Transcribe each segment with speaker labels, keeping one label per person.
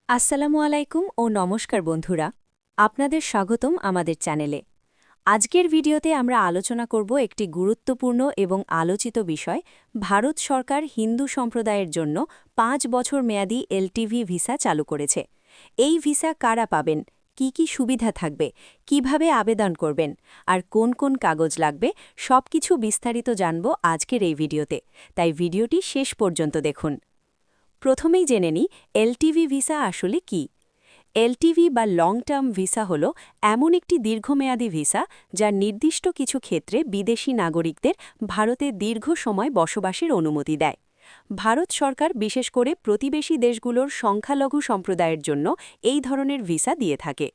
Speaker 1: আসসালামু আলাইকুম ও নমস্কার বন্ধুরা, আপনাদের স্বাগতম আমাদের চ্যানেলে। আজকের ভিডিওতে আমরা আলোচনা করব একটি গুরুত্বপূর্ণ এবং আলোচিত বিষয়। ভারত সরকার হিন্দু সম্প্রদায়ের জন্য ৫ বছর মেয়াদী এলটিভি ভিসা চালু করেছে। এই ভিসা কারা পাবেন, কি কি সুবিধা থাকবে, কিভাবে আবেদন করবেন আর কোন কোন কাগজ লাগবে, সবকিছু বিস্তারিত জানব আজকের এই ভিডিওতে। তাই ভিডিওটি শেষ পর্যন্ত দেখুন। প্রথমেই জেনে নিই এলটিভি ভিসা আসলে কি। এলটিভি বা লং টার্ম ভিসা হল এমন একটি দীর্ঘমেয়াদী ভিসা যা নির্দিষ্ট কিছু ক্ষেত্রে বিদেশি নাগরিকদের ভারতে দীর্ঘ সময় বসবাসের অনুমতি দেয়। ভারত সরকার বিশেষ করে প্রতিবেশী দেশগুলোর সংখ্যালঘু সম্প্রদায়ের জন্য এই ধরনের ভিসা দিয়ে থাকে।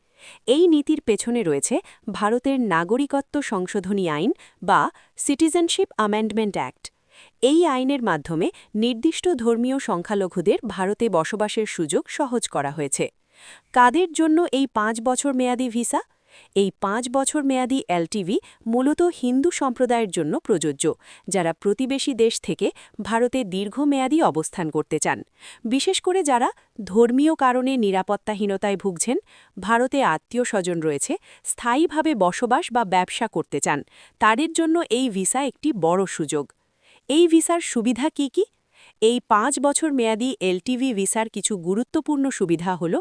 Speaker 1: এই নীতির পেছনে রয়েছে ভারতের নাগরিকত্ব সংশোধনী আইন বা সিটিজেনশিপ অ্যামেন্ডমেন্ট অ্যাক্ট। এই আইনের মাধ্যমে নির্দিষ্ট ধর্মীয় সংখ্যালঘুদের ভারতে বসবাসের সুযোগ সহজ করা হয়েছে। কাদের জন্য এই ৫ বছর মেয়াদী ভিসা? এই ৫ বছর মেয়াদী এলটিভি মূলত হিন্দু সম্প্রদায়ের জন্য প্রযোজ্য, যারা প্রতিবেশী দেশ থেকে ভারতে দীর্ঘমেয়াদী অবস্থান করতে চান। বিশেষ করে যারা ধর্মীয় কারণে নিরাপত্তাহীনতায় ভুগছেন, ভারতে আত্মীয় স্বজন রয়েছে, স্থায়ীভাবে বসবাস বা ব্যবসা করতে চান, তাদের জন্য এই ভিসা একটি বড় সুযোগ। এই ভিসার সুবিধা কি কি? এই ৫ বছর মেয়াদী এলটিভি ভিসার কিছু গুরুত্বপূর্ণ সুবিধা হল: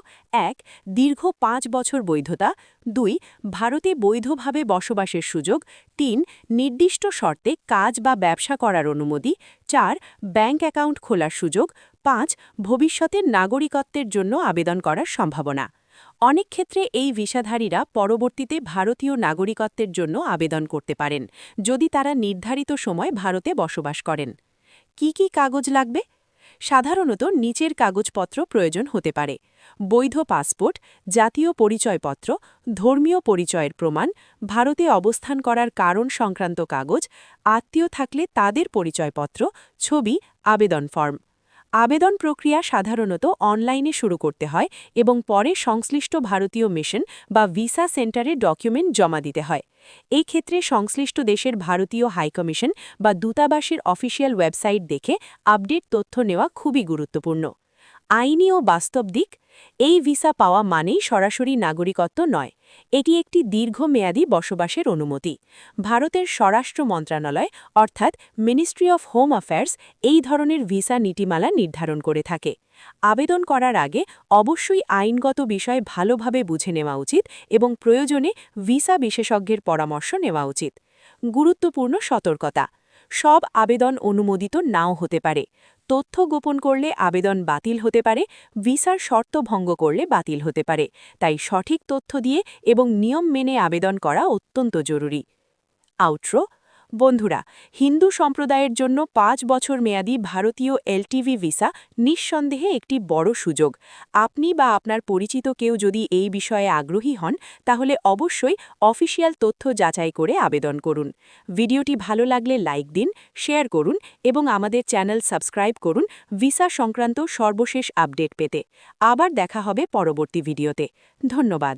Speaker 1: ১. দীর্ঘ ৫ বছর বৈধতা। ২. ভারতে বৈধভাবে বসবাসের সুযোগ। ৩. নির্দিষ্ট শর্তে কাজ বা ব্যবসা করার অনুমতি। ৪. ব্যাংক অ্যাকাউন্ট খোলার সুযোগ। ৫. ভবিষ্যতের নাগরিকত্বের জন্য আবেদন করার সম্ভাবনা। অনেক ক্ষেত্রে এই ভিসাধারীরা পরবর্তীতে ভারতীয় নাগরিকত্বের জন্য আবেদন করতে পারেন, যদি তারা নির্ধারিত সময় ভারতে বসবাস করেন। কি কি কাগজ লাগবে? সাধারণত নিচের কাগজপত্র প্রয়োজন হতে পারে: বৈধ পাসপোর্ট, জাতীয় পরিচয়পত্র, ধর্মীয় পরিচয়ের প্রমাণ, ভারতে অবস্থান করার কারণ সংক্রান্ত কাগজ, আত্মীয় থাকলে তাদের পরিচয়পত্র, ছবি, আবেদন ফর্ম। আবেদন প্রক্রিয়া সাধারণত অনলাইনে শুরু করতে হয় এবং পরে সংশ্লিষ্ট ভারতীয় মিশন বা ভিসা সেন্টারে ডকুমেন্ট জমা দিতে হয়। এই ক্ষেত্রে সংশ্লিষ্ট দেশের ভারতীয় হাইকমিশন বা দূতাবাসের অফিসিয়াল ওয়েবসাইট দেখে আপডেট তথ্য নেওয়া খুবই গুরুত্বপূর্ণ। আইনি ও বাস্তব দিক: এই ভিসা পাওয়া মানেই সরাসরি নাগরিকত্ব নয়, এটি একটি দীর্ঘমেয়াদী বসবাসের অনুমতি। ভারতের স্বরাষ্ট্র মন্ত্রণালয় অর্থাৎ মিনিস্ট্রি অফ হোম অ্যাফেয়ার্স এই ধরনের ভিসা নীতিমালা নির্ধারণ করে থাকে। আবেদন করার আগে অবশ্যই আইনগত বিষয় ভালোভাবে বুঝে নেওয়া উচিত এবং প্রয়োজনে ভিসা বিশেষজ্ঞের পরামর্শ নেওয়া উচিত। গুরুত্বপূর্ণ সতর্কতা: সব আবেদন অনুমোদিত নাও হতে পারে। তথ্য গোপন করলে আবেদন বাতিল হতে পারে, ভিসার শর্ত ভঙ্গ করলে বাতিল হতে পারে। তাই সঠিক তথ্য দিয়ে এবং নিয়ম মেনে আবেদন করা অত্যন্ত জরুরি। আউট্রো: বন্ধুরা, হিন্দু সম্প্রদায়ের জন্য ৫ বছর মেয়াদী ভারতীয় এলটিভি ভিসা নিঃসন্দেহে একটি বড় সুযোগ। আপনি বা আপনার পরিচিত কেউ যদি এই বিষয়ে আগ্রহী হন, তাহলে অবশ্যই অফিসিয়াল তথ্য যাচাই করে আবেদন করুন। ভিডিওটি ভালো লাগলে লাইক দিন, শেয়ার করুন এবং আমাদের চ্যানেল সাবস্ক্রাইব করুন ভিসা সংক্রান্ত সর্বশেষ আপডেট পেতে। আবার দেখা হবে পরবর্তী ভিডিওতে। ধন্যবাদ।